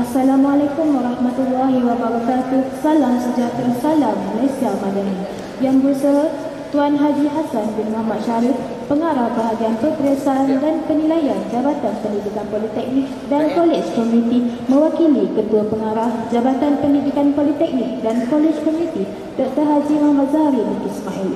Assalamualaikum warahmatullahi wabarakatuh. Salam sejahtera, salam Malaysia Madani. Yang bersama Tuan Haji Hassan bin Muhammad Sharif, Pengarah Bahagian Peperiksaan dan Penilaian Jabatan Pendidikan Politeknik dan Kolej Komuniti, mewakili Ketua Pengarah Jabatan Pendidikan Politeknik dan Kolej Komuniti, Dr. Haji Muhammad Zahari bin Ismail.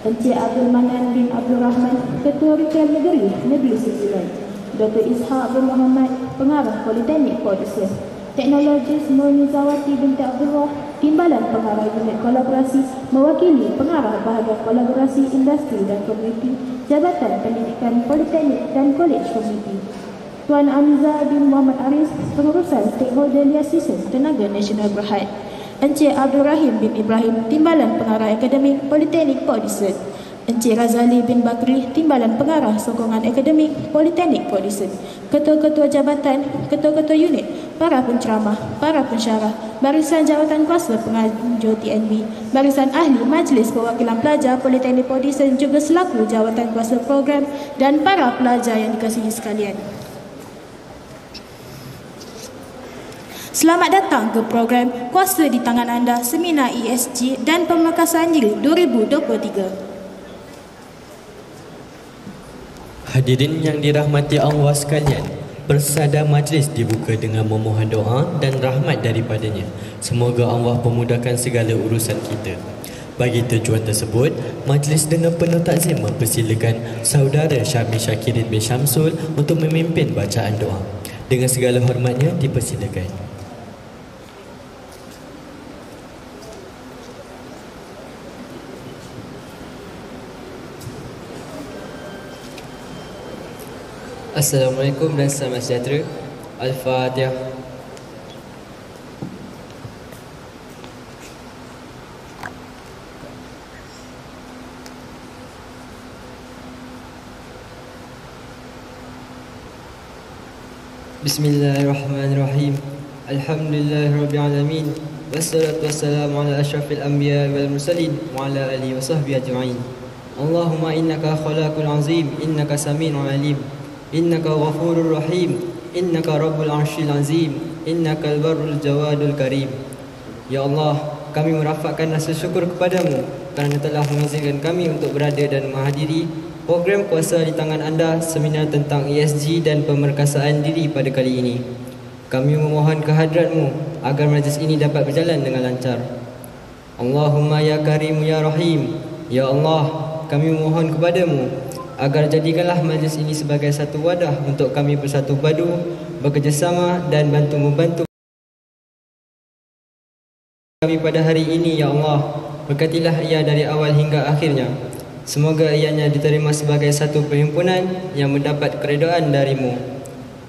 Encik Abdul Manan bin Abdul Rahman, Ketua Rikal Negeri Switzerland. Dr. Ishaq bin Muhammad, Pengarah Politeknik Port Dickson. Teknologis Murnizawati binti Abdullah, Timbalan Pengarah Unit Kolaborasi, mewakili Pengarah Bahagian Kolaborasi Industri dan Komuniti, Jabatan Pendidikan Politeknik dan Kolej Komuniti. Tuan Amza bin Muhammad Aris, Pengurusan Stakeholder Liaison Tenaga Nasional Berhad. Encik Abdul Rahim bin Ibrahim, Timbalan Pengarah Akademik Politeknik Port Dickson. Encik Razali bin Bakri, Timbalan Pengarah Sokongan Akademik Politeknik Port Dickson. Ketua-ketua jabatan, ketua-ketua unit, para penceramah, para pensyarah, barisan jawatan kuasa pengajar TNB, barisan ahli Majlis Perwakilan Pelajar Politeknik Port Dickson, juga selaku jawatan kuasa program dan para pelajar yang dikasihi sekalian. Selamat datang ke program Kuasa di Tangan Anda Seminar ESG dan Pemekasan Diri 2023. Hadirin yang dirahmati Allah sekalian, persada majlis dibuka dengan memohon doa dan rahmat daripadanya. Semoga Allah memudahkan segala urusan kita. Bagi tujuan tersebut, majlis dengan penuh takzim mempersilakan saudara Syamil Syakirin bin Syamsul untuk memimpin bacaan doa. Dengan segala hormatnya dipersilakan. Assalamualaikum dan selamat sejahtera. Al-Fatihah. Bismillahirrahmanirrahim. Alhamdulillahirabbil alamin. Wassalatu wassalamu ala asyrafil anbiya wal mursalin wa ala alihi wa sahbihi ajma'in. Allahumma innaka khalaqul azim, innaka samiun alim. Innaka ghafurur rahim, innaka rabbul arsyil azim, innakal barrul jawadul karim. Ya Allah, kami merafakkan rasa syukur kepadamu kerana telah mengizinkan kami untuk berada dan menghadiri program Kuasa di Tangan Anda, seminar tentang ESG dan pemerkasaan diri pada kali ini. Kami memohon kehadratmu agar majlis ini dapat berjalan dengan lancar. Allahumma ya karim ya rahim. Ya Allah, kami memohon kepadamu agar jadikanlah majlis ini sebagai satu wadah untuk kami bersatu padu, bekerjasama dan bantu-membantu kami pada hari ini. Ya Allah, berkatilah ia dari awal hingga akhirnya. Semoga ianya diterima sebagai satu perhimpunan yang mendapat keredaan darimu.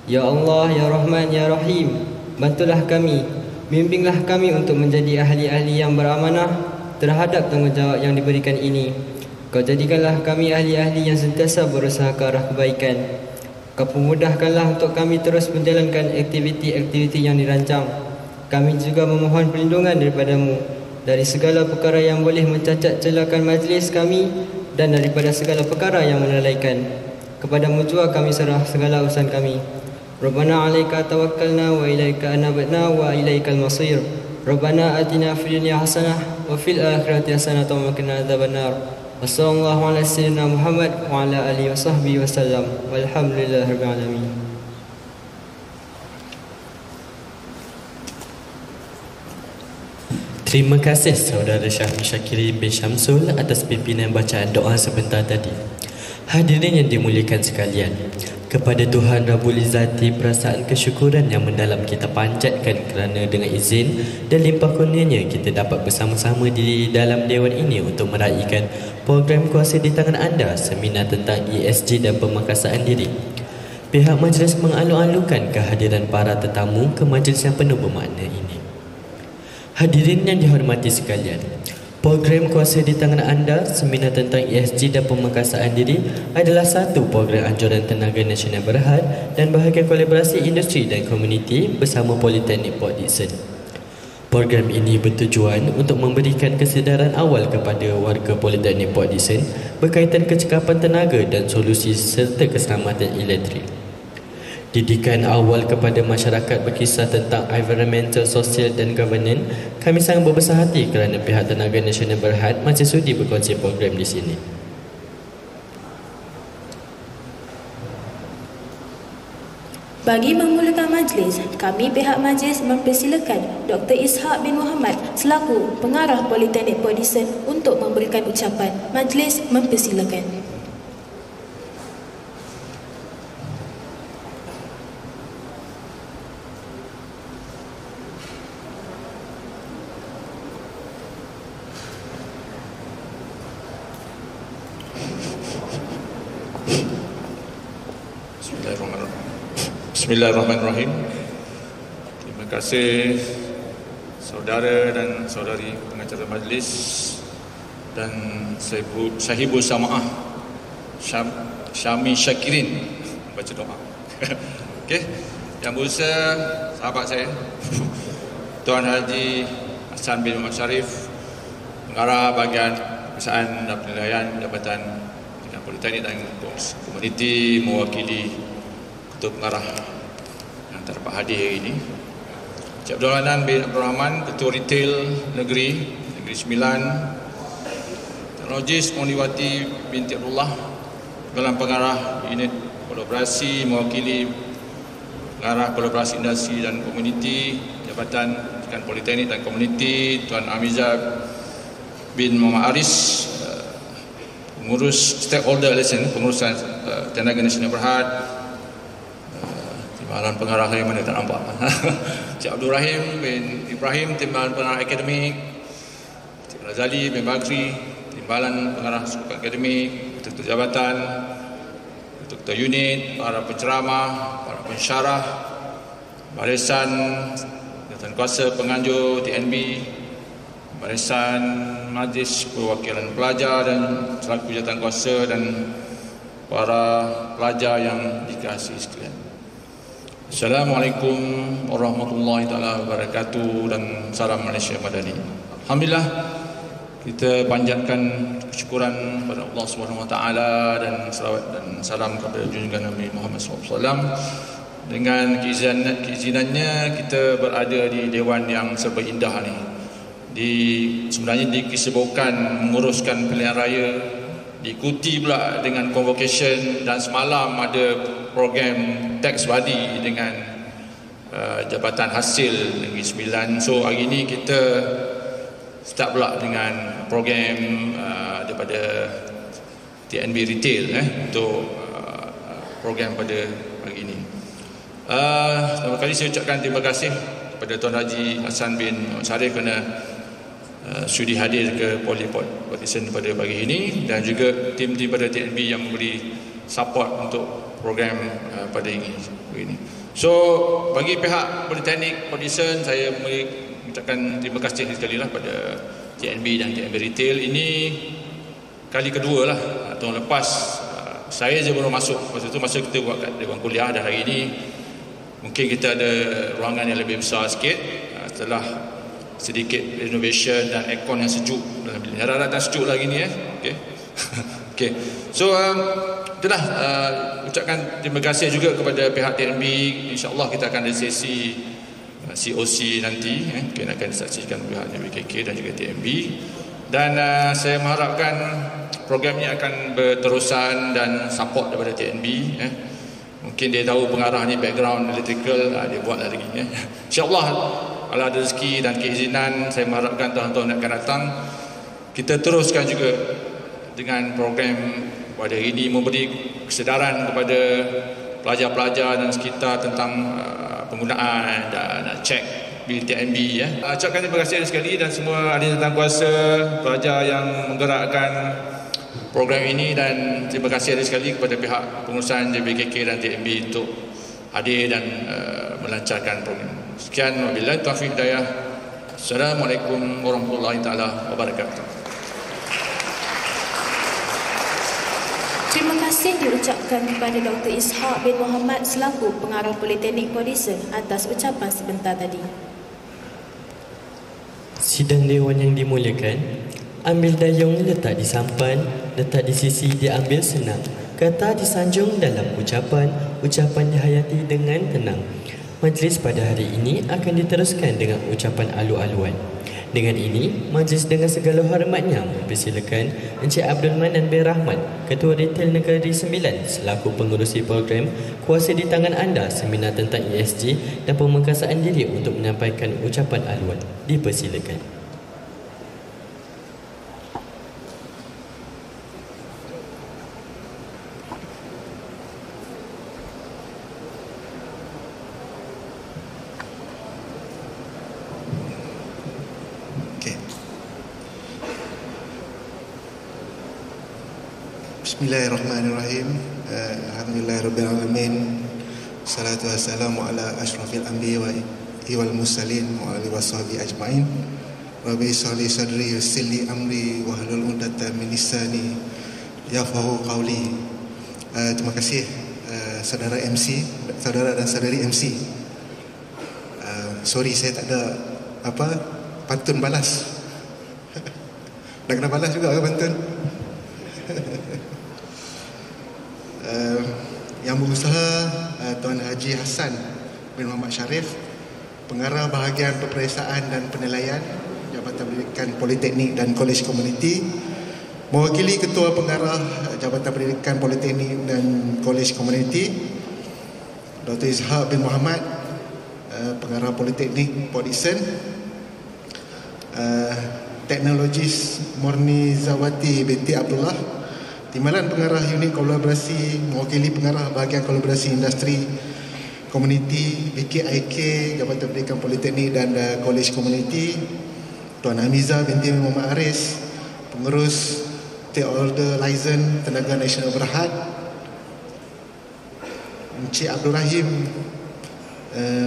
Ya Allah, Ya Rahman, Ya Rahim, bantulah kami, bimbinglah kami untuk menjadi ahli-ahli yang beramanah terhadap tanggungjawab yang diberikan ini. Kau jadikanlah kami ahli-ahli yang sentiasa berusaha ke arah kebaikan. Kau pemudahkanlah untuk kami terus menjalankan aktiviti-aktiviti yang dirancang. Kami juga memohon perlindungan daripadamu dari segala perkara yang boleh mencacat celakan majlis kami dan daripada segala perkara yang melalaikan. Kepadamu jua kami serah segala urusan kami. Rabbana alaika tawakkalna wa ilaika anabna wa ilaikal masir. Rabbana atina fid dunya hasanah wa fil akhirati hasanah wa qina adzabannar. Wassallallahu ala sayyidina Muhammad wa ala alihi wa sahbihi wasallam. Walhamdulillahirabbil alamin. Terima kasih saudara Syamil Syakirin bin Syamsul atas pimpinan bacaan doa sebentar tadi. Hadirin yang dimuliakan sekalian, kepada Tuhan Rabbul Izzati perasaan kesyukuran yang mendalam kita panjatkan kerana dengan izin dan limpah kurnianya kita dapat bersama-sama di dalam dewan ini untuk meraihkan program Kuasa di Tangan Anda, seminar tentang ESG dan pemerkasaan diri. Pihak majlis mengalu-alukan kehadiran para tetamu ke majlis yang penuh bermakna ini. Hadirin yang dihormati sekalian, program Kuasa di Tangan Anda, seminar tentang ESG dan pemerkasaan diri adalah satu program anjuran Tenaga Nasional Berhad dan bahagian kolaborasi industri dan komuniti bersama Politeknik Port Dickson. Program ini bertujuan untuk memberikan kesedaran awal kepada warga Politeknik Port Dickson berkaitan kecekapan tenaga dan solusi serta keselamatan elektrik. Didikan awal kepada masyarakat berkisah tentang environmental, sosial dan governance. Kami sangat berbesar hati kerana pihak Tenaga Nasional Berhad masih sudi berkongsi program di sini. Bagi memulakan majlis, kami pihak majlis mempersilakan Dr. Ishak bin Muhammad selaku Pengarah Politeknik Port Dickson untuk memberikan ucapan. Majlis mempersilakan. Bismillahirrahmanirrahim. Terima kasih saudara dan saudari pengacara majlis dan Sahibul Sama'ah Syami Syakirin baca doa. Okey, yang berusaha sahabat saya Tuan Haji Hassan bin Muhammad Sharif, Pengarah Bahagian Peperiksaan dan Penilaian Jabatan Politeknik dan Komuniti, mewakili Ketua Pengarah yang terdapat hadir hari ini, Encik Abdul Hanan bin Abdul Rahman, Ketua Retail Negeri 9, Teknologis Moniwati binti Abdullah, dalam Pengarah Unit Kolaborasi mewakili Pengarah Kolaborasi Industri dan Komuniti, Jabatan Pendidikan Politeknik dan Komuniti, Tuan Amiza bin Muhammad Aris, pengurus stakeholder lesen, pengurusan Tenaga Nasional Berhad, Timbalan Pengarah saya mana tak nampak, Cik Abdul Rahim bin Ibrahim, Timbalan Pengarah Akademik, Cik Razali bin Bakri, Timbalan Pengarah Suku Akademik, Ketua Jabatan, Ketua Unit, para penceramah, para pensyarah, barisan Jabatan Kuasa Penganjur TNB, barisan Majlis Perwakilan Pelajar dan selaku jawatan kuasa dan para pelajar yang dikasihi sekalian. Assalamualaikum warahmatullahi taala wabarakatuh dan salam Malaysia Madani. Alhamdulillah, kita panjatkan kesyukuran kepada Allah Subhanahu Wa Taala dan selawat dan salam kepada junjungan Nabi Muhammad SAW. Dengan keizinannya kita berada di dewan yang serba indah ni. Sebenarnya di kesibukan menguruskan pilihan raya, diikuti pula dengan convocation, dan semalam ada program tax body dengan Jabatan Hasil Negeri Sembilan. So hari ini kita start pula dengan program daripada TNB Retail untuk program pada hari ini. Pertama kali saya ucapkan terima kasih kepada Tuan Haji Hassan bin Sharif kerana sudi hadir ke Port Dickson pada pagi ini, dan juga tim-tim pada TNB yang memberi support untuk program pada ini. So bagi pihak Politeknik Port Dickson, saya mengucapkan terima kasih sekali lah pada TNB dan TNB Retail. Ini kali kedua lah. Tahun lepas saya je baru masuk, masa kita buat kat dewan kuliah, dan hari ini mungkin kita ada ruangan yang lebih besar sikit setelah sedikit renovation dan aircon yang sejuk dalam bilik. Harap tak sejuk lagi ni okey. Okey. So itulah, ucapkan terima kasih juga kepada pihak TNB. Insya-Allah kita akan ada sesi COC nanti, mungkin akan disaksikan pihak BKK dan juga TNB. Dan saya mengharapkan program ini akan berterusan dan support daripada TNB. Mungkin dia tahu pengarah ni background electrical, dia buat lagi. InsyaAllah, kalau ada rezeki dan keizinan, saya mengharapkan tahun-tahun yang akan datang kita teruskan juga dengan program pada hari ini, memberi kesedaran kepada pelajar-pelajar dan sekitar tentang penggunaan dan cek bil TNB. Ucapkan terima kasih sekali dan semua ahli jawatan kuasa, pelajar yang menggerakkan program ini, dan terima kasih sekali kepada pihak pengurusan JBKK dan TNB untuk hadir dan melancarkan program. Sekian, wabillahi taufiq hidayah. Assalamualaikum warahmatullahi taala wabarakatuh. Terima kasih diucapkan kepada Dr. Ishak bin Muhammad selaku Pengarah Politeknik Port Dickson atas ucapan sebentar tadi. Sidang Dewan yang dimuliakan, ambil dayung letak di sampan, letak di sisi diambil senang, kata disanjung dalam ucapan, ucapan dihayati dengan tenang. Majlis pada hari ini akan diteruskan dengan ucapan alu-aluan. Dengan ini, majlis dengan segala hormatnya mempersilakan Encik Abdul Manan bin Rahmat, Ketua Retail Negeri Sembilan selaku pengurusi program kuasa di tangan anda seminar tentang ESG dan pemengkasaan diri untuk menyampaikan ucapan aluan. Dipersilakan. Bismillahirrahmanirrahim. Alhamdulillahirabbil alamin. Salatu wassalamu ala asyrafil anbiya wal mursalin wa alihi washabihi ajmain. Rabbi sholli sadri yassir li amri wahlul 'uqdatam min lisani yafqahu qawli. Terima kasih saudara MC, saudara dan saudari MC. Sorry saya tak ada pantun balas. Dah kena balas juga ke pantun? Yang berusaha Tuan Haji Hassan bin Muhammad Sharif, Pengarah Bahagian Peperiksaan dan Penilaian Jabatan Pendidikan Politeknik dan Kolej Komuniti, mewakili Ketua Pengarah Jabatan Pendidikan Politeknik dan Kolej Komuniti Dr. Ishak bin Muhammad, Pengarah Politeknik Port Dickson, Teknologis Murni Zawati binti Abdullah, Timbalan Pengarah Unit Kolaborasi mewakili Pengarah Bahagian Kolaborasi Industri Komuniti BKIK Jabatan Pendidikan Politeknik dan Kolej Komuniti, Tuan Hamiza binti Muhammad Aris, Pengurus Stakeholder Liaison Tenaga Nasional Berhad, Encik Abdul Rahim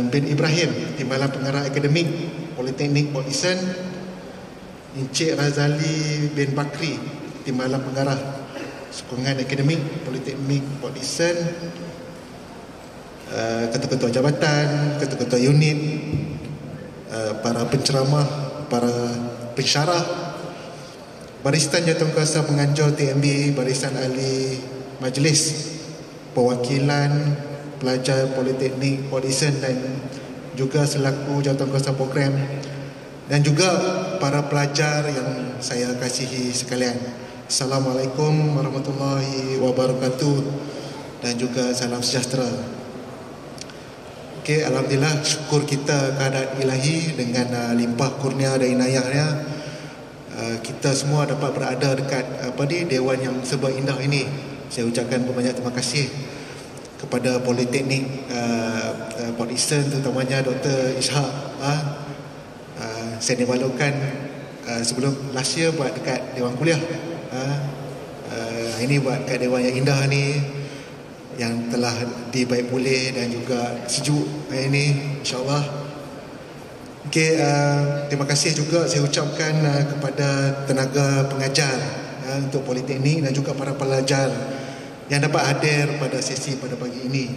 bin Ibrahim, Timbalan Pengarah Akademik Politeknik Port Dickson, Encik Razali bin Bakri, Timbalan Pengarah Sokongan Akademik Politeknik Port Dickson, ketua-ketua jabatan, ketua-ketua unit, para penceramah, para pensyarah, barisan jawatankuasa penganjur TMB, barisan ahli majlis, perwakilan pelajar Politeknik Port Dickson dan juga selaku jawatankuasa program, dan juga para pelajar yang saya kasihi sekalian. Assalamualaikum warahmatullahi wabarakatuh dan juga salam sejahtera. Okey, alhamdulillah, syukur kita kehadrat Ilahi dengan limpah kurnia dan inayahnya, kita semua dapat berada dekat dewan yang serba indah ini. Saya ucapkan berbanyak terima kasih kepada Politeknik Port Dickson, terutamanya Dr. Ishak. Saya dimalukan sebelum last year buat dekat Dewan Kuliah. Ini buat kat Dewan yang indah ni, yang telah dibaik pulih dan juga sejuk hari ini, insyaAllah. Okay, terima kasih juga saya ucapkan kepada tenaga pengajar untuk Politeknik dan juga para pelajar yang dapat hadir pada sesi pada pagi ini.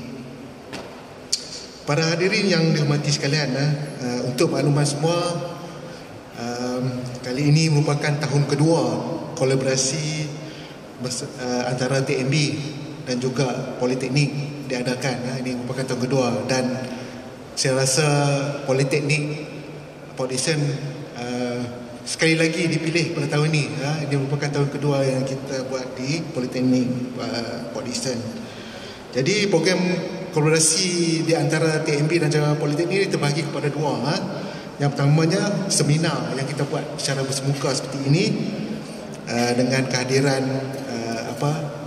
Para hadirin yang dihormati sekalian, untuk makluman semua, kali ini merupakan tahun kedua kolaborasi antara TMB dan juga Politeknik diadakan. Ini merupakan tahun kedua dan saya rasa Politeknik Port Dickson sekali lagi dipilih pada tahun ini. Ini merupakan tahun kedua yang kita buat di Politeknik Port Dickson. Jadi program kolaborasi di antara TMB dan juga Politeknik ini terbahagi kepada dua. Yang pertamanya seminar yang kita buat secara bersemuka seperti ini, dengan kehadiran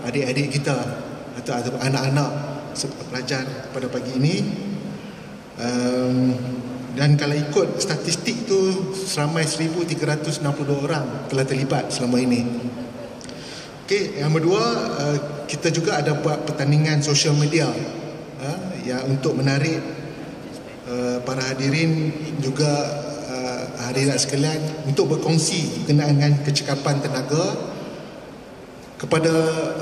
adik-adik kita atau anak-anak pelajar pada pagi ini, dan kalau ikut statistik tu seramai 1,362 orang telah terlibat selama ini. Okey, yang kedua, kita juga ada buat pertandingan sosial media yang untuk menarik para hadirin juga hadirat sekalian untuk berkongsi berkenaan dengan kecekapan tenaga kepada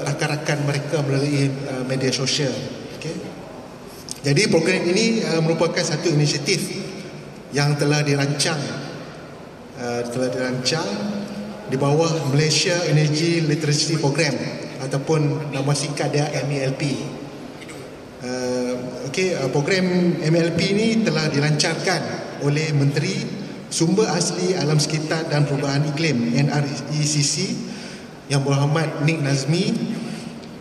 rakan-rakan mereka melalui media sosial. Okay. Jadi program ini merupakan satu inisiatif yang telah dirancang di bawah Malaysia Energy Literacy Program ataupun nama singkat dia MELP. Program MLP ni telah dilancarkan oleh Menteri Sumber Asli Alam Sekitar dan Perubahan Iklim NRECC Yang Berhormat Nik Nazmi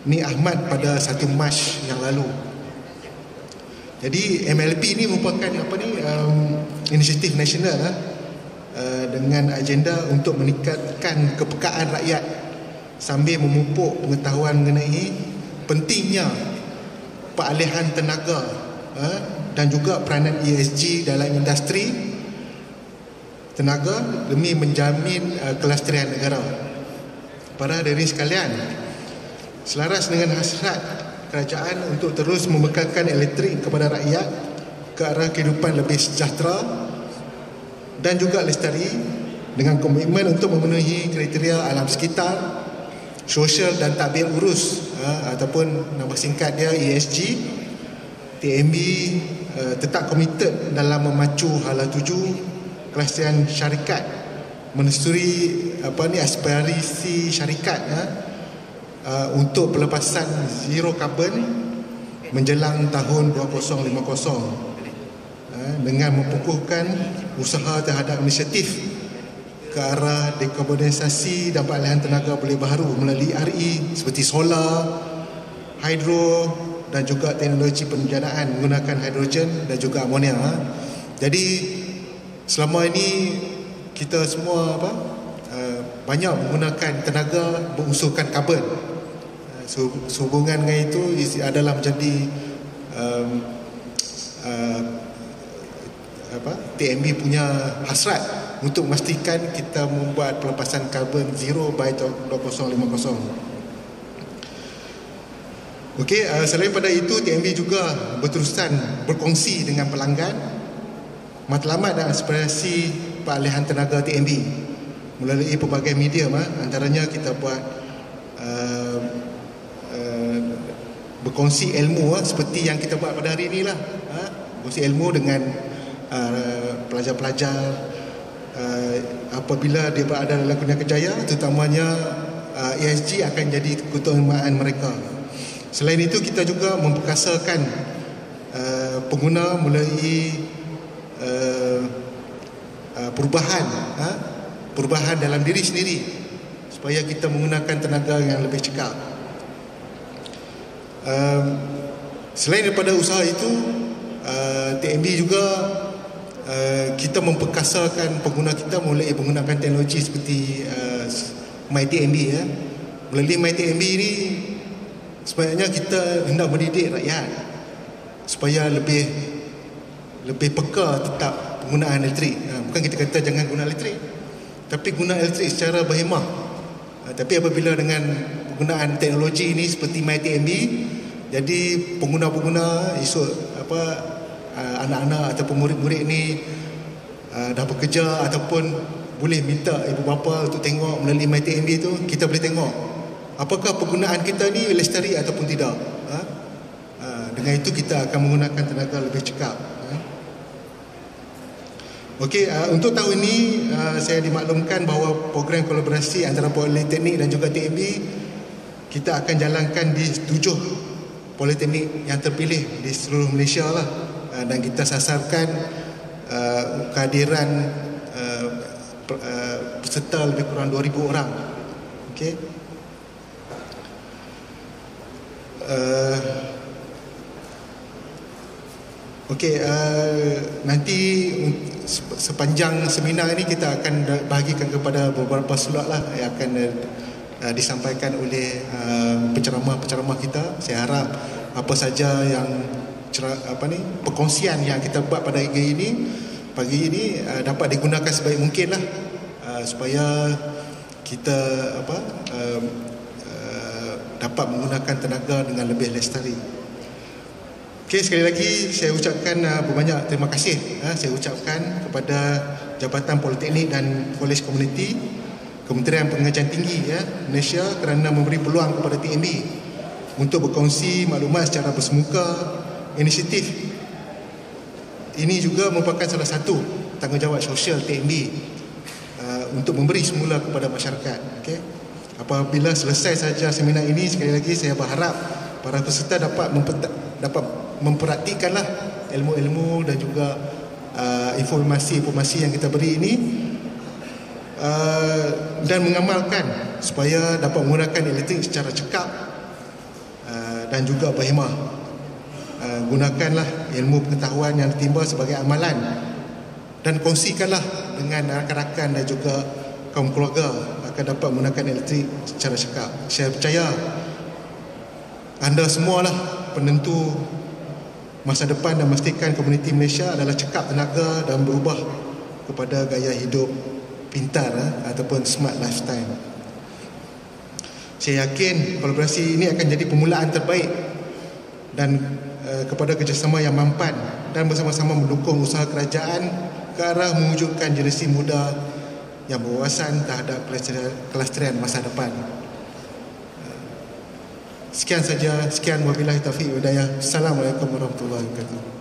Nik Ahmad pada 1 Mac yang lalu. Jadi MLP ni merupakan inisiatif nasional dengan agenda untuk meningkatkan kepekaan rakyat sambil memupuk pengetahuan mengenai pentingnya peralihan tenaga dan juga peranan ESG dalam industri tenaga demi menjamin kelestarian negara. Para hadirin sekalian, selaras dengan hasrat kerajaan untuk terus membekalkan elektrik kepada rakyat ke arah kehidupan lebih sejahtera dan juga lestari dengan komitmen untuk memenuhi kriteria alam sekitar, sosial dan tadbir urus ataupun nama singkat dia ESG, TNB tetap komited dalam memacu hala tuju kelestarian syarikat menesturi aspirasi syarikat untuk pelepasan zero carbon menjelang tahun 2050 dengan memfokuskan usaha terhadap inisiatif ke arah dekarbonisasi dan peralihan tenaga pulih baharu melalui RE seperti solar, hidro dan juga teknologi penjanaan menggunakan hidrogen dan juga amonia. Jadi selama ini kita semua banyak menggunakan tenaga berunsurkan karbon. Sehubungan dengan itu adalah menjadi TNB punya hasrat untuk memastikan kita membuat pelepasan karbon zero by 2050. Selain pada itu, TNB juga berterusan berkongsi dengan pelanggan matlamat dan aspirasi peralihan tenaga TNB melalui pelbagai medium. Antaranya kita buat berkongsi ilmu seperti yang kita buat pada hari ini lah. Berkongsi ilmu dengan pelajar-pelajar apabila dia berada dalam dunia kerjaya, terutamanya ESG akan jadi keutamaan mereka. Selain itu, kita juga memperkasakan pengguna melalui perubahan dalam diri sendiri supaya kita menggunakan tenaga yang lebih cekap. Selain daripada usaha itu, TNB juga kita memperkasakan pengguna kita melalui menggunakan teknologi seperti MyTNB. Melalui MyTNB ini sebenarnya kita hendak mendidik rakyat supaya lebih peka tetap penggunaan elektrik. Bukan kita kata jangan guna elektrik, tapi guna elektrik secara berhemah. Tapi apabila dengan penggunaan teknologi ini seperti MyTNB, jadi pengguna-pengguna anak-anak ataupun murid-murid ni dah bekerja ataupun boleh minta ibu bapa untuk tengok melalui MyTNB tu, kita boleh tengok apakah penggunaan kita ni lestari ataupun tidak. Dengan itu kita akan menggunakan tenaga lebih cekap. Untuk tahun ini saya dimaklumkan bahawa program kolaborasi antara Politeknik dan juga TNB kita akan jalankan di 7 Politeknik yang terpilih di seluruh Malaysia lah. Dan kita sasarkan kehadiran peserta lebih kurang 2,000 orang. Nanti sepanjang seminar ini kita akan bahagikan kepada beberapa slot lah yang akan disampaikan oleh penceramah-penceramah kita. Saya harap apa saja yang perkongsian yang kita buat pada pagi ini dapat digunakan sebaik mungkin lah, supaya kita dapat menggunakan tenaga dengan lebih lestari. Sekali lagi saya ucapkan berbanyak terima kasih. Saya ucapkan kepada Jabatan Politeknik dan Kolej Komuniti, Kementerian Pengajian Tinggi Malaysia kerana memberi peluang kepada TNB untuk berkongsi maklumat secara bersemuka. Inisiatif ini juga merupakan salah satu tanggungjawab sosial TNB untuk memberi semula kepada masyarakat. Apabila selesai saja seminar ini, sekali lagi saya berharap para peserta dapat dapat mempraktikkanlah ilmu-ilmu dan juga informasi-informasi yang kita beri ini, dan mengamalkan supaya dapat menggunakan elektrik secara cekap dan juga berhemah. Gunakanlah ilmu pengetahuan yang ditimba sebagai amalan dan kongsikanlah dengan rakan-rakan dan juga kaum keluarga akan dapat menggunakan elektrik secara cekap. Saya percaya anda semualah penentu masa depan dan memastikan komuniti Malaysia adalah cekap tenaga dan berubah kepada gaya hidup pintar ataupun smart lifestyle. Saya yakin kolaborasi ini akan jadi permulaan terbaik dan kepada kerjasama yang mampan dan bersama-sama mendukung usaha kerajaan ke arah mewujudkan generasi muda yang berwawasan terhadap kelestarian masa depan. Sekian saja. Sekian, wabillahi taufiq wal hidayah. Assalamualaikum warahmatullahi wabarakatuh.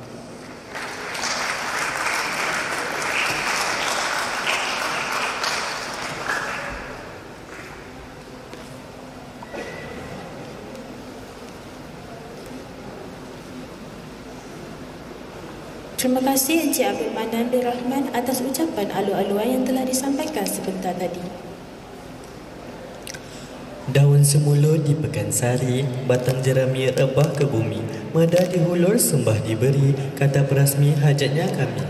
Terima kasih Encik Abdul Manan bin Rahman atas ucapan alu-aluan yang telah disampaikan sebentar tadi. Daun semula di Pekansari, batang jerami rebah ke bumi, mada dihulur sembah diberi, kata berasmi hajatnya kami.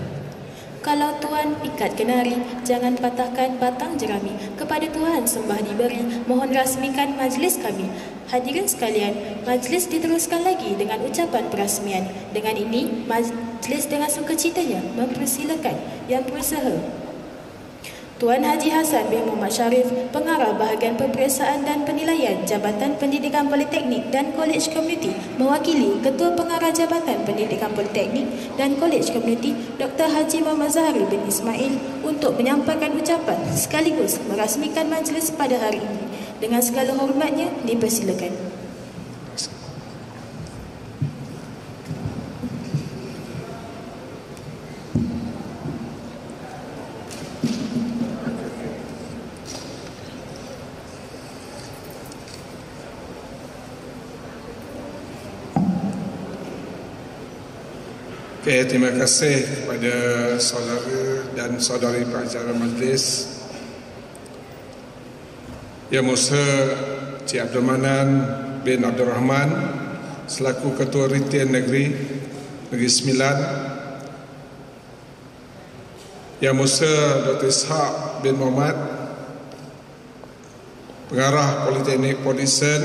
Kalau Tuan ikat kenari, jangan patahkan batang jerami. Kepada Tuhan sembah diberi, mohon rasmikan majlis kami. Hadirin sekalian, majlis diteruskan lagi dengan ucapan perasmian. Dengan ini, majlis dengan sukacitanya mempersilakan yang berusaha Tuan Haji Hassan bin Muhammad Sharif, Pengarah Bahagian Peperiksaan dan Penilaian Jabatan Pendidikan Politeknik dan Kolej Komuniti, mewakili Ketua Pengarah Jabatan Pendidikan Politeknik dan Kolej Komuniti, Dr. Haji Muhammad Zahari bin Ismail, untuk menyampaikan ucapan sekaligus merasmikan majlis pada hari ini. Dengan segala hormatnya, dipersilakan. Okay, terima kasih kepada saudara dan saudari pengacara majlis Yang Musa Cik Abdul Manan bin Abdul Rahman selaku Ketua Ritian Negeri Sembilan, Yang Musa Dr. Ishak bin Muhammad, Pengarah Politeknik Polisen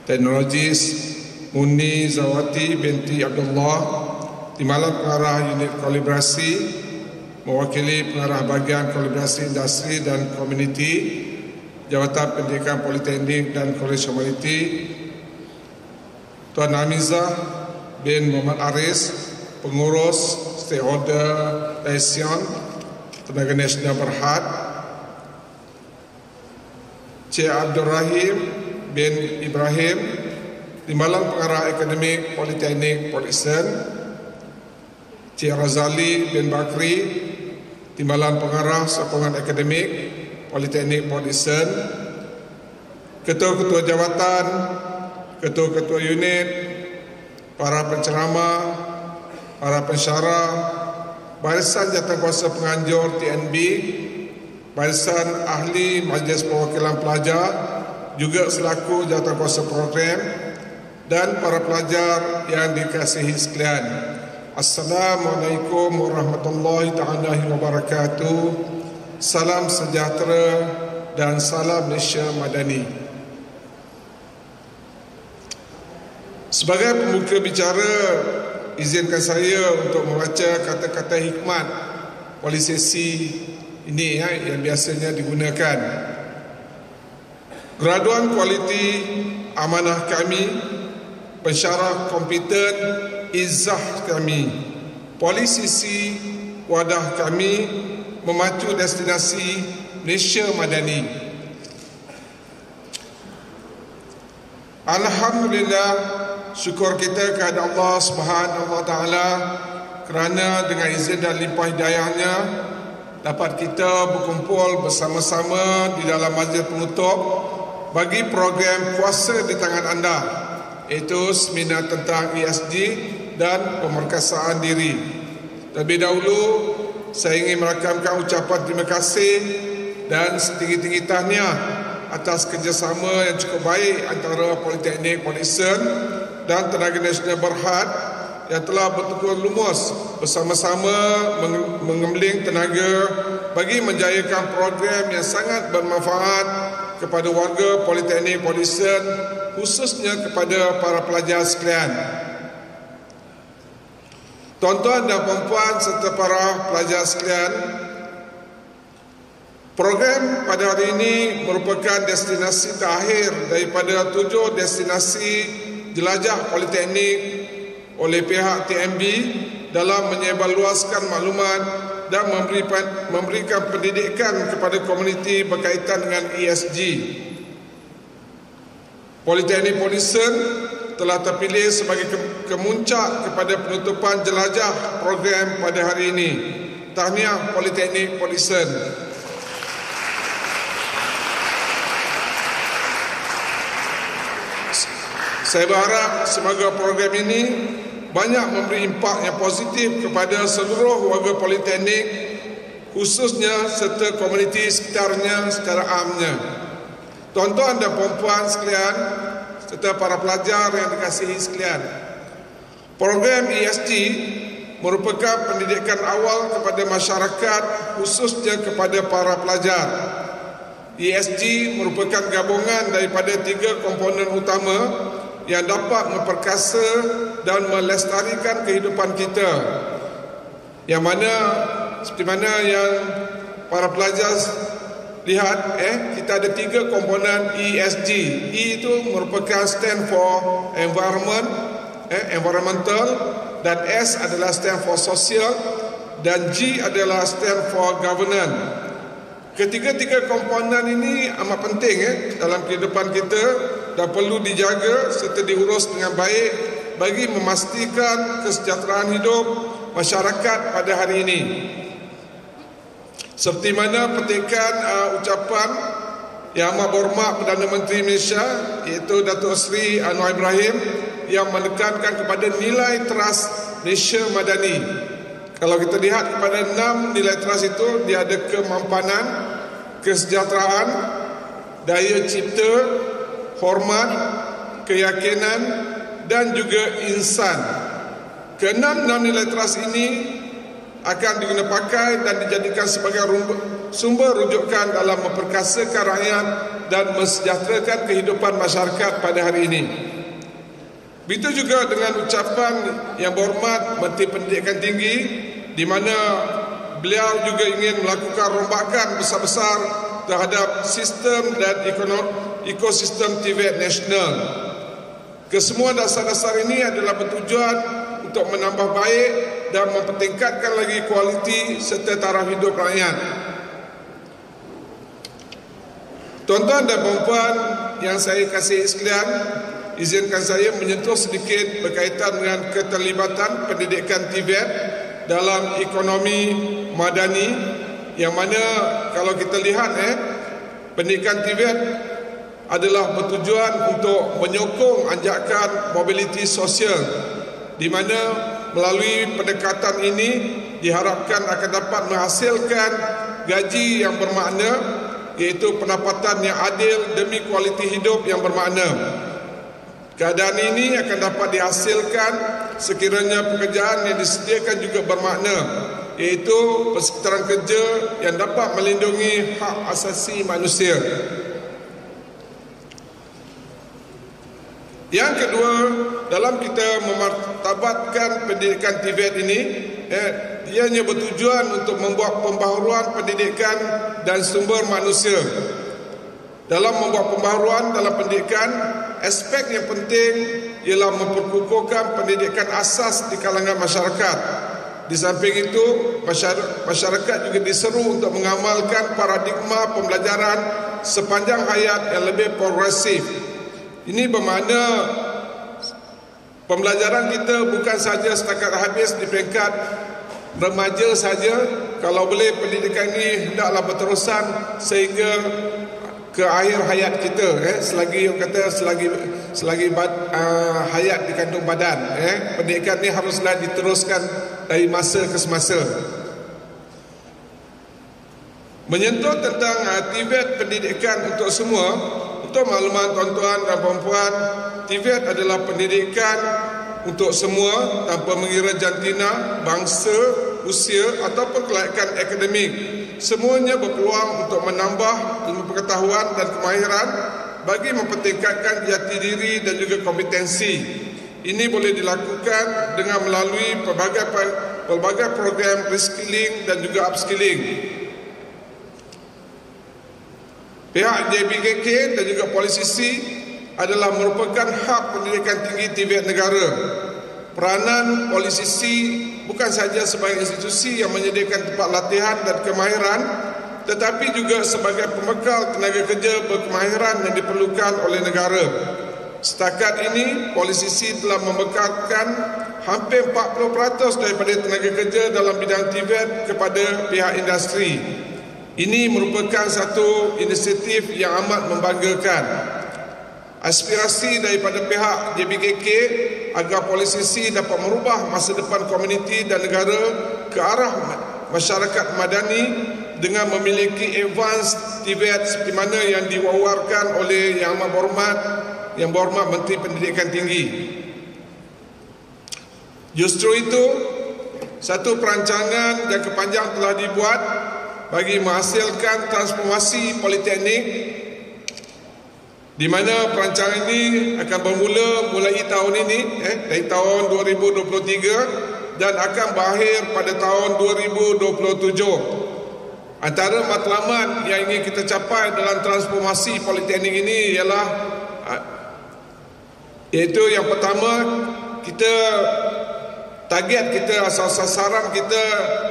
Teknologis Muni Zawati binti Abdullah, Timbalan Pengarah Unit Kalibrasi, mewakili Pengarah Bahagian Kalibrasi Industri dan Komuniti, Jabatan Pendidikan Politeknik dan Kolej Komuniti, Tuan Hamizah bin Muhammad Aris, Pengurus Stakeholder Liaison Tenaga Nasional Berhad, Cik Abdul Rahim bin Ibrahim, Timbalan Pengarah Akademik Politeknik Polisen, Cik Razali bin Bakri, Timbalan Pengarah Sokongan Akademik Politeknik Polisen, Ketua-Ketua Jawatan, Ketua-Ketua Unit, para penceramah, para pensyarah, Barisan Jawatankuasa Penganjur TNB, Barisan Ahli Majlis Perwakilan Pelajar, juga selaku Jawatankuasa Program, dan para pelajar yang dikasihi sekalian. Assalamualaikum warahmatullahi ta'ala wabarakatuh. Salam sejahtera dan salam Malaysia Madani. Sebagai pembuka bicara, izinkan saya untuk membaca kata-kata hikmat pada sesi ini yang biasanya digunakan. Graduan kualiti amanah kami, pensyarah kompeten izzah kami, polisisi wadah kami, memacu destinasi Malaysia Madani. Alhamdulillah, syukur kita kepada Allah Subhanahu Wa Taala kerana dengan izin dan limpah hidayahnya dapat kita berkumpul bersama-sama di dalam majlis penutup bagi program Puasa di Tangan Anda iaitu seminar tentang ESG dan pemerkasaan diri. Terlebih dahulu, saya ingin merakamkan ucapan terima kasih dan setinggi-tinggi tahniah atas kerjasama yang cukup baik antara Politeknik Port Dickson dan Tenaga Nasional Berhad yang telah bertukar lumus bersama-sama mengemling tenaga bagi menjayakan program yang sangat bermanfaat kepada warga Politeknik Port Dickson, khususnya kepada para pelajar sekalian. Tuan-tuan dan puan-puan serta para pelajar sekalian, program pada hari ini merupakan destinasi terakhir daripada 7 destinasi jelajah politeknik oleh pihak TMB dalam menyebarluaskan maklumat dan memberikan pendidikan kepada komuniti berkaitan dengan ESG. Politeknik Port Dickson telah terpilih sebagai kemuncak kepada penutupan jelajah program pada hari ini. Tahniah Politeknik Port Dickson. Saya berharap semoga program ini banyak memberi impak yang positif kepada seluruh warga politeknik, khususnya serta komuniti sekitarnya secara amnya. Tuan-tuan dan puan-puan sekalian serta para pelajar yang dikasihi sekalian, program ESG merupakan pendidikan awal kepada masyarakat, khususnya kepada para pelajar. ESG merupakan gabungan daripada 3 komponen utama yang dapat memperkasa dan melestarikan kehidupan kita, yang mana seperti mana yang para pelajar lihat, kita ada 3 komponen ESG. E itu merupakan stand for environment, environmental, dan S adalah stand for social, dan G adalah stand for governance. Ketiga-tiga komponen ini amat penting dalam kehidupan kita dan perlu dijaga serta diurus dengan baik bagi memastikan kesejahteraan hidup masyarakat pada hari ini. Seperti mana petikan ucapan Yang Amat Berhormat Perdana Menteri Malaysia, iaitu Datuk Seri Anwar Ibrahim, yang menekankan kepada nilai teras Malaysia Madani. Kalau kita lihat kepada 6 nilai teras itu, dia ada kemampanan, kesejahteraan, daya cipta, hormat, keyakinan dan juga insan. Keenam nilai teras ini akan digunakan pakai dan dijadikan sebagai sumber rujukan dalam memperkasakan rakyat dan mensejahterakan kehidupan masyarakat pada hari ini. Begitu juga dengan ucapan Yang Berhormat Menteri Pendidikan Tinggi, di mana beliau juga ingin melakukan rombakan besar-besar terhadap sistem dan ekosistem TVET nasional. Kesemua dasar-dasar ini adalah bertujuan untuk menambah baik dan mempertingkatkan lagi kualiti serta taraf hidup rakyat. Tuan-tuan dan puan-puan yang saya kasihi sekalian, izinkan saya menyentuh sedikit berkaitan dengan keterlibatan pendidikan TVET dalam ekonomi madani, yang mana kalau kita lihat pendidikan TVET adalah bertujuan untuk menyokong anjakan mobiliti sosial, di mana melalui pendekatan ini diharapkan akan dapat menghasilkan gaji yang bermakna, iaitu pendapatan yang adil demi kualiti hidup yang bermakna. Keadaan ini akan dapat dihasilkan sekiranya pekerjaan yang disediakan juga bermakna, iaitu persekitaran kerja yang dapat melindungi hak asasi manusia. Yang kedua, dalam kita memartabatkan pendidikan TVET ini, ianya bertujuan untuk membuat pembaharuan pendidikan dan sumber manusia. Dalam membuat pembaharuan dalam pendidikan, aspek yang penting ialah memperkukuhkan pendidikan asas di kalangan masyarakat. Di samping itu, masyarakat juga diseru untuk mengamalkan paradigma pembelajaran sepanjang hayat yang lebih progresif. Ini bermakna pembelajaran kita bukan saja setakat habis di peringkat remaja saja. Kalau boleh, pendidikan ini hendaklah berterusan sehingga ke akhir hayat kita, selagi selagi hayat di kandung badan. Pendidikan ni haruslah diteruskan dari masa ke semasa. Menyentuh tentang TVET pendidikan untuk semua. Untuk makluman tuan-tuan dan puan-puan, TVET adalah pendidikan untuk semua tanpa mengira jantina, bangsa, usia ataupun kelayakan akademik. Semuanya berpeluang untuk menambah ilmu pengetahuan dan kemahiran bagi mempertingkatkan jati diri dan juga kompetensi. Ini boleh dilakukan dengan melalui pelbagai program reskilling dan juga upskilling. Pihak JBKK dan juga Polisisi adalah merupakan hak pendidikan tinggi TVET negara. Peranan Polisisi bukan sahaja sebagai institusi yang menyediakan tempat latihan dan kemahiran, tetapi juga sebagai pembekal tenaga kerja berkemahiran yang diperlukan oleh negara. Setakat ini, Polisisi telah membekalkan hampir 40% daripada tenaga kerja dalam bidang TVET kepada pihak industri. Ini merupakan satu inisiatif yang amat membanggakan. Aspirasi daripada pihak JBKK agar Polisisi dapat merubah masa depan komuniti dan negara ke arah masyarakat madani dengan memiliki advance TVET seperti mana yang diwawarkan oleh Yang Berhormat Menteri Pendidikan Tinggi. Justru itu, satu perancangan jangka panjang telah dibuat bagi menghasilkan transformasi politeknik, di mana perancangan ini akan bermula mulai tahun ini, dari tahun 2023 dan akan berakhir pada tahun 2027. Antara matlamat yang ingin kita capai dalam transformasi politeknik ini ialah iaitu yang pertama, target kita, sasaran kita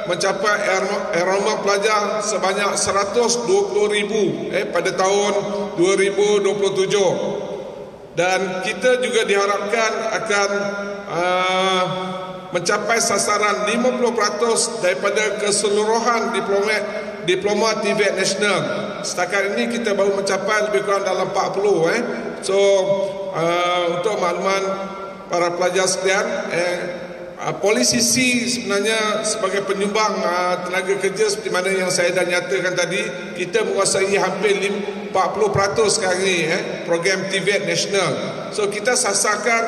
mencapai enrolment pelajar sebanyak 120,000 pada tahun 2027. Dan kita juga diharapkan akan mencapai sasaran 50% daripada keseluruhan diploma TVET nasional. Setakat ini kita baru mencapai lebih kurang dalam 40. So untuk makluman para pelajar sekalian, Polisisi sebenarnya sebagai penyumbang tenaga kerja seperti mana yang saya dah nyatakan tadi, kita menguasai hampir 40% sekarang ini program TVET nasional. So kita sasarkan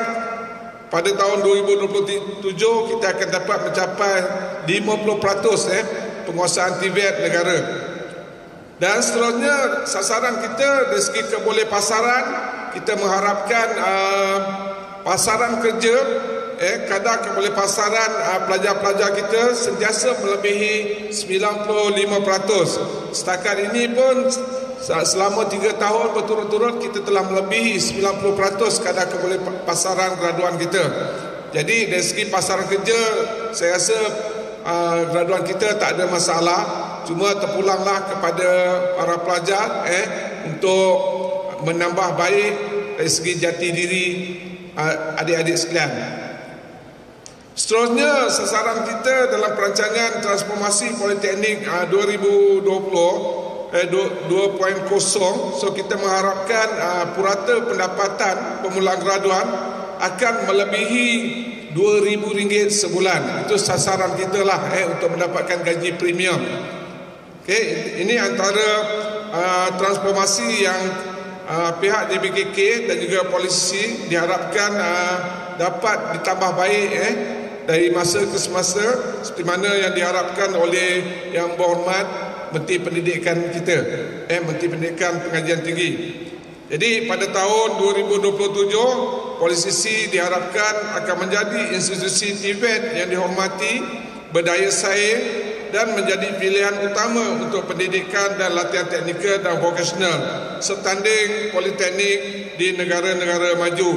pada tahun 2027 kita akan dapat mencapai 50% penguasaan TVET negara. Dan seterusnya, sasaran kita dari segi keboleh pasaran, kita mengharapkan pasaran kerja, kadar keboleh pasaran pelajar-pelajar kita sentiasa melebihi 95%. Setakat ini pun selama 3 tahun berturut-turut kita telah melebihi 90% kadar keboleh pasaran graduan kita. Jadi dari segi pasaran kerja, saya rasa graduan kita tak ada masalah. Cuma terpulanglah kepada para pelajar untuk menambah baik dari segi jati diri adik-adik sekalian. Seterusnya, sasaran kita dalam perancangan transformasi politeknik 2020 2.0, so kita mengharapkan purata pendapatan pemulaan graduan akan melebihi RM2,000 sebulan. Itu sasaran kita lah untuk mendapatkan gaji premium. Ini antara transformasi yang pihak JBKK dan juga Polisisi diharapkan dapat ditambah baik dari masa ke semasa seperti mana yang diharapkan oleh Yang Berhormat Menteri Pendidikan kita, Menteri Pendidikan Pengajian Tinggi. Jadi pada tahun 2027 Polisisi diharapkan akan menjadi institusi TVET yang dihormati, berdaya saing dan menjadi pilihan utama untuk pendidikan dan latihan teknikal dan vokasional setanding politeknik di negara-negara maju.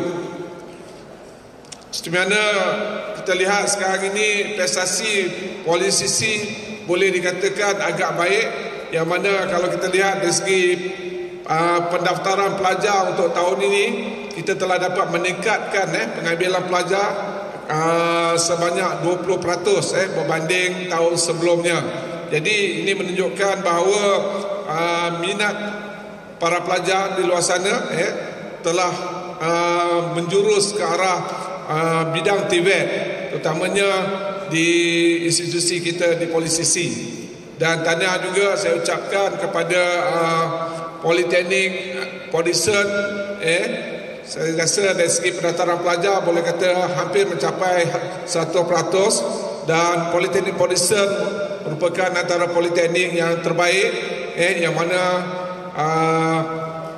Seperti mana kita lihat sekarang ini, prestasi Polisisi boleh dikatakan agak baik, yang mana kalau kita lihat dari segi pendaftaran pelajar untuk tahun ini, kita telah dapat meningkatkan pengambilan pelajar sebanyak 20% berbanding tahun sebelumnya. Jadi ini menunjukkan bahawa minat para pelajar di luar sana telah menjurus ke arah bidang TVET, terutamanya di institusi kita di Polisisi. Dan tahniah juga saya ucapkan kepada Politeknik Podison. Saya rasa dari segi pendaftaran pelajar boleh kata hampir mencapai 100%, dan Politeknik Podison merupakan antara politeknik yang terbaik, yang mana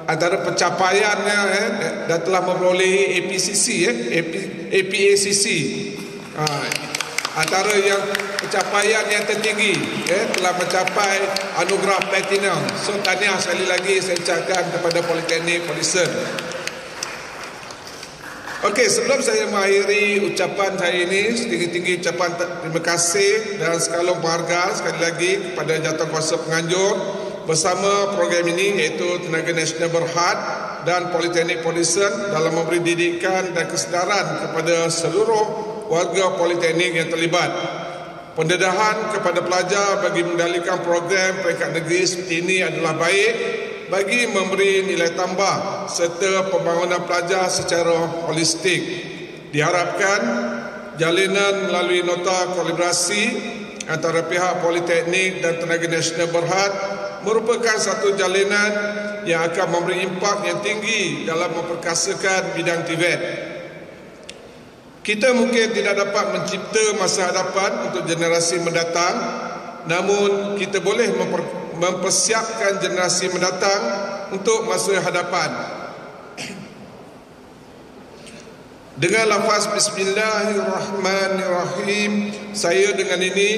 antara pencapaiannya dan telah memperolehi APACC, antara yang pencapaian yang tertinggi, telah mencapai anugerah platinum. So tahniah sekali lagi saya ucapkan kepada Politeknik Podison. Okey, sebelum saya mengakhiri ucapan saya ini, setinggi-tinggi ucapan terima kasih dan sekalung penghargaan sekali lagi kepada jawatankuasa penganjur bersama program ini, iaitu Tenaga Nasional Berhad dan Politeknik Podison, dalam memberi didikan dan kesedaran kepada seluruh warga politeknik yang terlibat. Pendedahan kepada pelajar bagi mendalikan program peringkat negeri seperti ini adalah baik bagi memberi nilai tambah serta pembangunan pelajar secara holistik. Diharapkan jalinan melalui nota kolaborasi antara pihak Politeknik dan Tenaga Nasional Berhad merupakan satu jalinan yang akan memberi impak yang tinggi dalam memperkasakan bidang TVET. Kita mungkin tidak dapat mencipta masa hadapan untuk generasi mendatang, namun kita boleh mempersiapkan generasi mendatang untuk masa hadapan. Dengan lafaz Bismillahirrahmanirrahim, saya dengan ini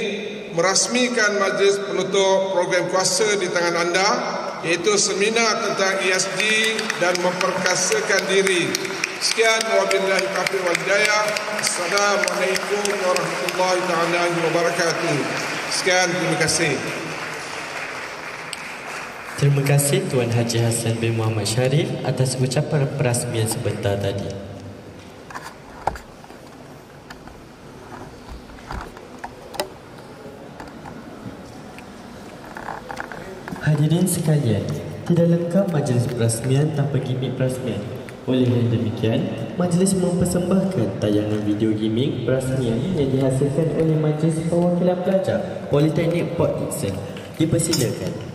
merasmikan majlis penutup program kuasa di tangan anda, iaitu seminar tentang ESG dan memperkasakan diri. Sekian, wabillahi taufiq wal hidayah. Assalamualaikum warahmatullahi wabarakatuh. Sekian, terima kasih. Terima kasih Tuan Haji Hassan bin Muhammad Sharif atas ucapan perasmian sebentar tadi. Hadirin sekalian, tidak lengkap majlis perasmian tanpa gimik perasmian. Oleh yang demikian, majlis mempersembahkan tayangan video gimik perasmian yang dihasilkan oleh Majlis Perwakilan Pelajar Politeknik Port Dickson. Dipersilakan.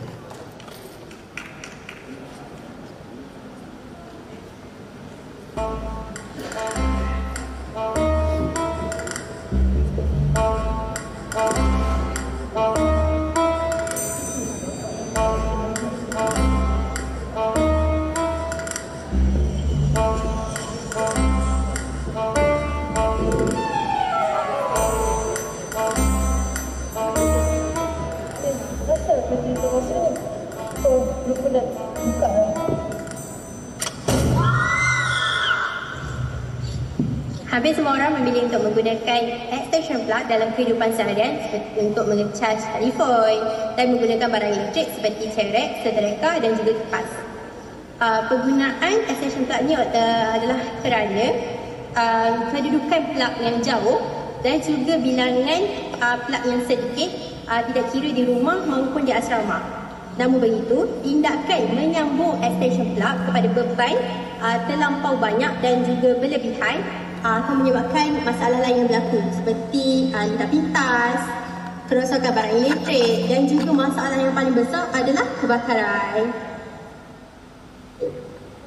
Hampir semua orang memilih untuk menggunakan extension plug dalam kehidupan seharian untuk mengecas telefon dan menggunakan barang elektrik seperti cerek, sedereka dan juga kipas. Penggunaan extension plug ni adalah kerana kedudukan plug yang jauh dan juga bilangan plug yang sedikit tidak kira di rumah maupun di asrama. Namun begitu, tindakan menyambung extension plug kepada beban terlampau banyak dan juga berlebihan akan menyebabkan masalah lain yang berlaku seperti lidah pintas, kerosakan barang elektrik dan juga masalah yang paling besar adalah kebakaran.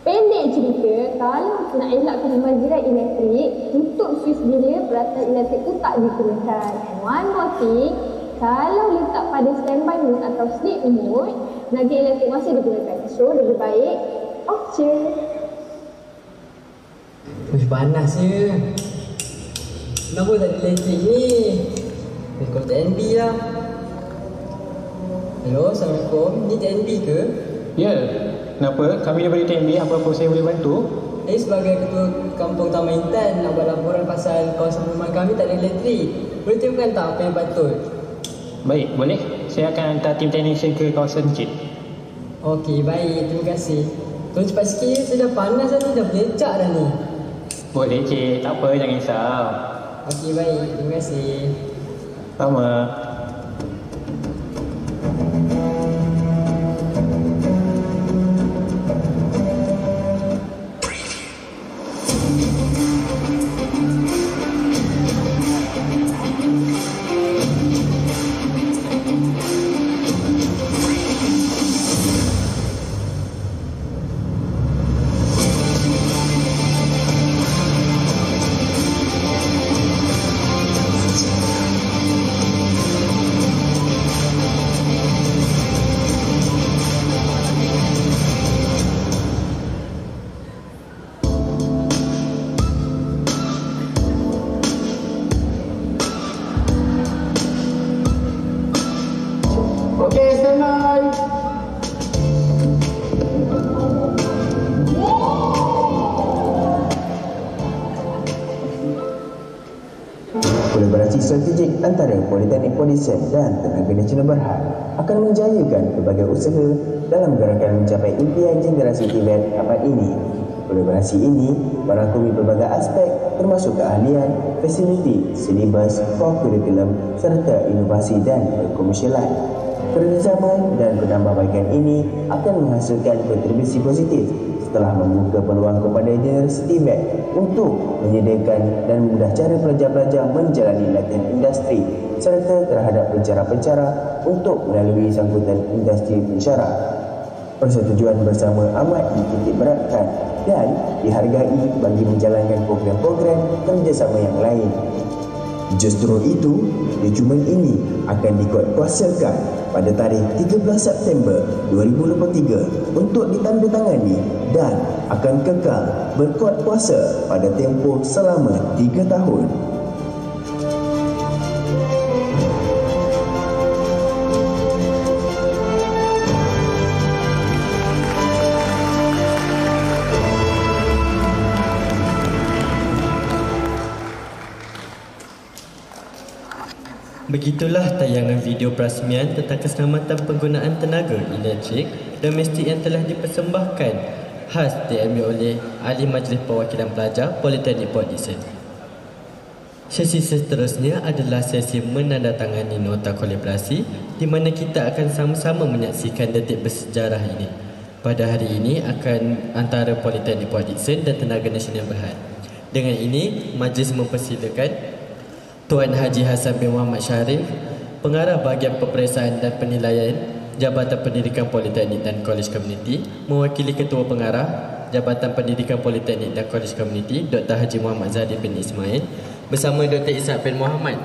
Pendek cerita, kalau nak elakkan kemaziran elektrik, tutup switch bila peralatan elektrik itu tak digunakan. And one more thing, kalau letak pada standby mode atau sleep mode, tenaga elektrik masih digunakan. So, lebih baik off je. Panas je. Kenapa tak ada elektrik ni? Kau TNB lah. Hello, Assalamualaikum. Ni TNB ke? Ya. Kenapa? Kami daripada TNB. Apa-apa saya boleh bantu? Sebagai ketua Kampung Taman Intan, nak buat laporan pasal kawasan rumah kami tak ada elektrik. Boleh tengokkan tak apa yang patut? Baik, boleh. Saya akan hantar tim technician ke kawasan Cik. Okey, baik. Terima kasih. Tolong cepat sikit ya. Saya dah panas dah ni. Dah belecak dah ni. Boleh Cik, tak apa, jangan risau. Okey, baik. Terima kasih. Sama. Okey, standby. Kolaborasi strategik antara Politeknik Polisian dan Tenaga Nasional Berhad akan menjayakan pelbagai usaha dalam gerakan mencapai impian generasi Tibet abad ini. Kolaborasi ini merangkumi pelbagai aspek termasuk keahlian, fasiliti, silibus, kurikulum serta inovasi dan perkomersialan. Kerjasama dan penambahbaikan ini akan menghasilkan kontribusi positif setelah membuka peluang kepada generasi Tibet untuk menyediakan dan memudah cara pelajar-pelajar menjalani latihan industri serta terhadap pencara-pencara untuk melalui sangkutan industri pensyarah. Persetujuan bersama amat dititik beratkan dan dihargai bagi menjalankan program-program kerjasama yang lain. Justru itu, dokumen ini akan dikuatkuasakan pada tarikh 13 September 2023 untuk ditandatangani dan akan kekal berkuat kuasa pada tempoh selama 3 tahun. Begitulah tayangan video perasmian tentang keselamatan penggunaan tenaga elektrik domestik yang telah dipersembahkan khas diambil oleh Ahli Majlis Perwakilan Pelajar Politeknik Port Dickson. Sesi seterusnya adalah sesi menandatangani nota kolaborasi di mana kita akan sama-sama menyaksikan detik bersejarah ini. Pada hari ini akan antara Politeknik Port Dickson dan Tenaga Nasional Berhad. Dengan ini, majlis mempersilakan Tuan Haji Hassan bin Muhammad Sharif, Pengarah Bahagian Peperiksaan dan Penilaian Jabatan Pendidikan Politeknik dan Kolej Komuniti, mewakili Ketua Pengarah Jabatan Pendidikan Politeknik dan Kolej Komuniti Dr. Haji Muhammad Zahdi bin Ismail bersama Dr. Ishak bin Muhammad,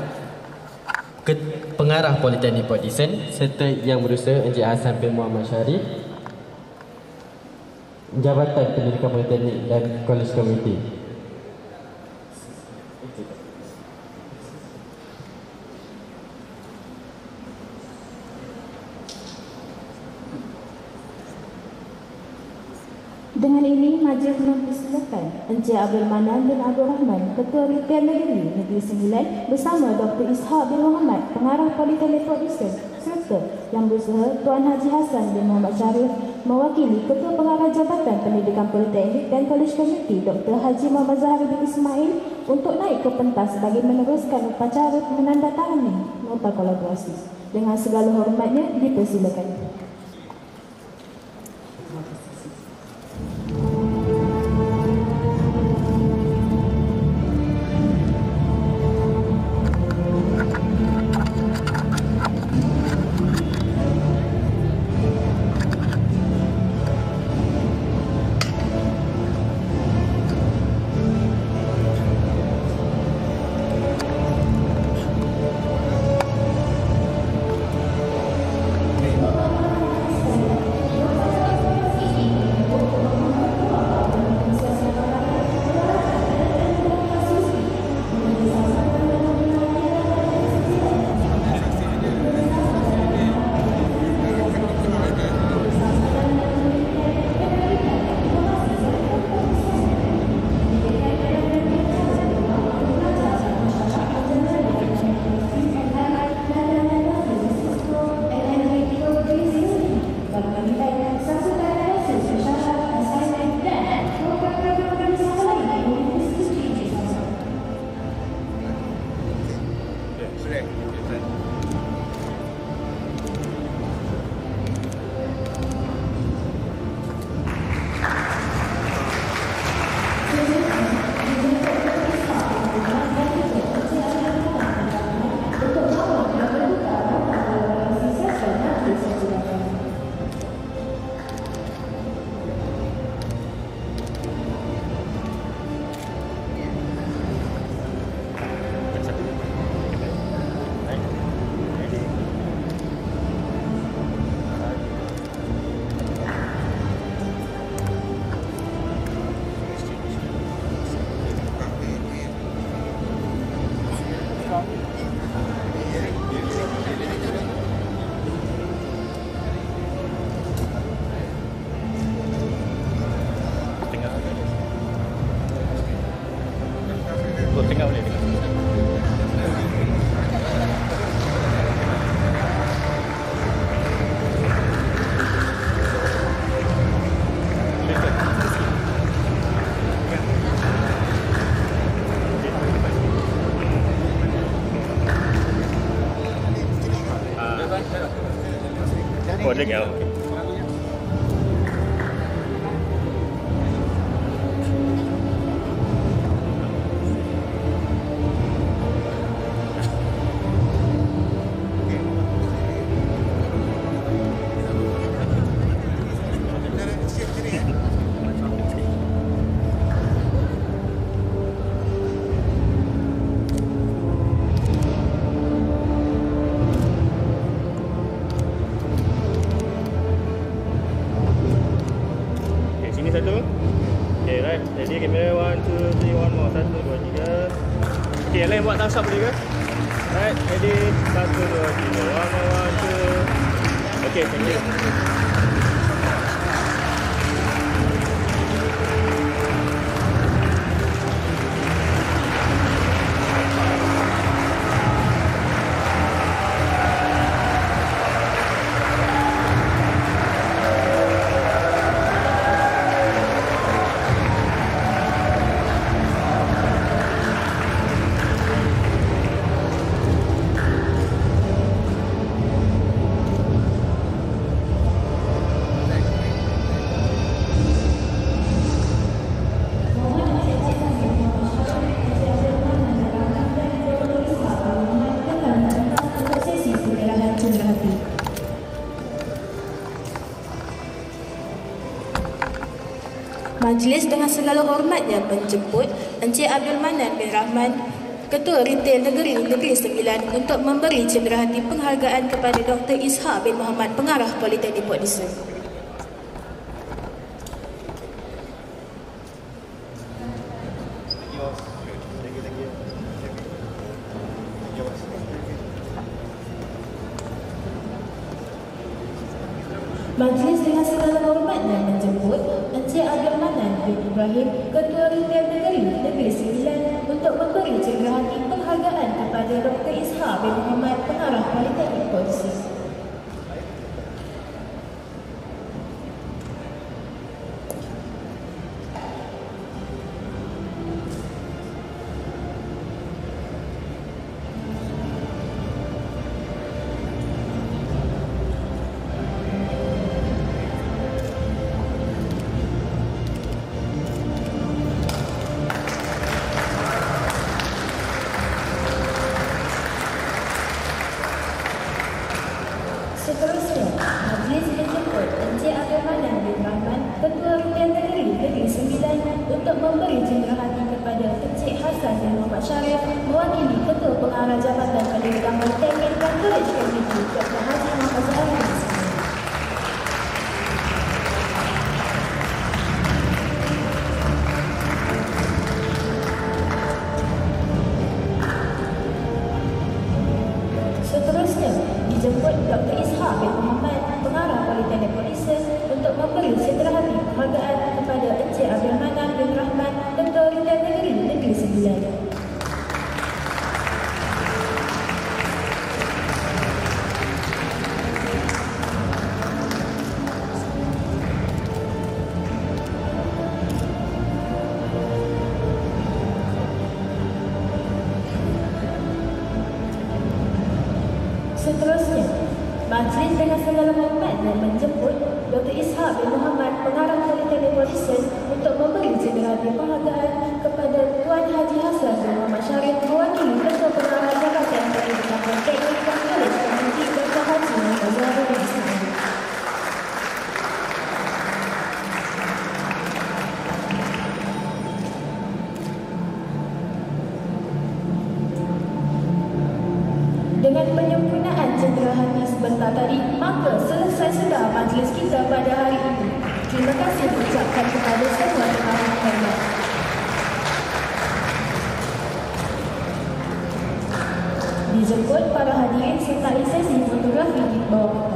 Pengarah Politeknik Port Dickson, serta Yang Berusaha Encik Hassan bin Muhammad Sharif, Jabatan Pendidikan Politeknik dan Kolej Komuniti. Dengan ini, majlis mempersilakan Encik Abdul Manan bin Abdul Rahman, Ketua Litian Negeri Negeri Sembilan bersama Dr. Ishak bin Muhammad, Pengarah Politeknik Port Dickson, serta Yang Berusaha Tuan Haji Hassan bin Muhammad Sharif, mewakili Ketua Pengarah Jabatan Pendidikan Politeknik dan Kolej Komuniti Dr. Haji Muhammad Zahdi bin Ismail untuk naik ke pentas bagi meneruskan upacara menandatangani nota kolaborasi. Dengan segala hormatnya, dipersilakan. model kau. Satu. Okay, right. Jadi kamera 1, 2, 3, one more. 1, 2, 3. Okay, yang lain buat thumbs up boleh ke? Right, ready. 1, 2, 3. One more, 1, 2. Okay, thank you. Majlis dengan segala hormatnya menjemput Encik Abdul Manan bin Rahman, Ketua Retail Negeri Sembilan untuk memberi cenderahati penghargaan kepada Dr. Ishak bin Muhammad, Pengarah Politeknik Port Dickson. Majlis dengan segala hormatnya menjemput Encik Abdul Manan bin Ibrahim, Ketua Retail Negeri Sembilan untuk memberi cenderahati penghargaan kepada Dr. Ishak bin Muhammad, Pengarah Politeknik Port Dickson. Seterusnya, majlis menjemput Encik Abdul Manan bin Rahman, Ketua Retail Negeri Sembilan untuk memberi cenderahati kepada Encik Hassan bin Muhammad Syarif, mewakili Ketua Pengarah Jabatan Pendidikan Politeknik dan College Community, Dr. Haji Muhammad Zahari. Seterusnya, dijemput Dr. Ishak bin Muhammad, Pengarah Politeknik Port Dickson untuk memberi cenderahati penghargaan kepada Encik Abdul Manan bin Rahman, Ketua Retail Negeri Sembilan. Seterusnya, majlis dengan segala hormatnya menjemput Dr. Ishak bin Muhammad, Pengarah Politeknik Port Dickson untuk memberi cenderahati penghargaan kepada Tuan Haji Hassan bin Muhammad Syarif, mewakili Ketua Pengarah Jabatan Pendidikan Politeknik dan College Community, Dr. Haji Muhammad Zahari. Dengan penyempurnaan cenderahati sebentar tadi, maka selesai sudah majlis kita pada hari ini. Terima kasih diucapkan kepada semua pengarah hormat. Dijemput para hadirin sertai sesi fotografi di bawah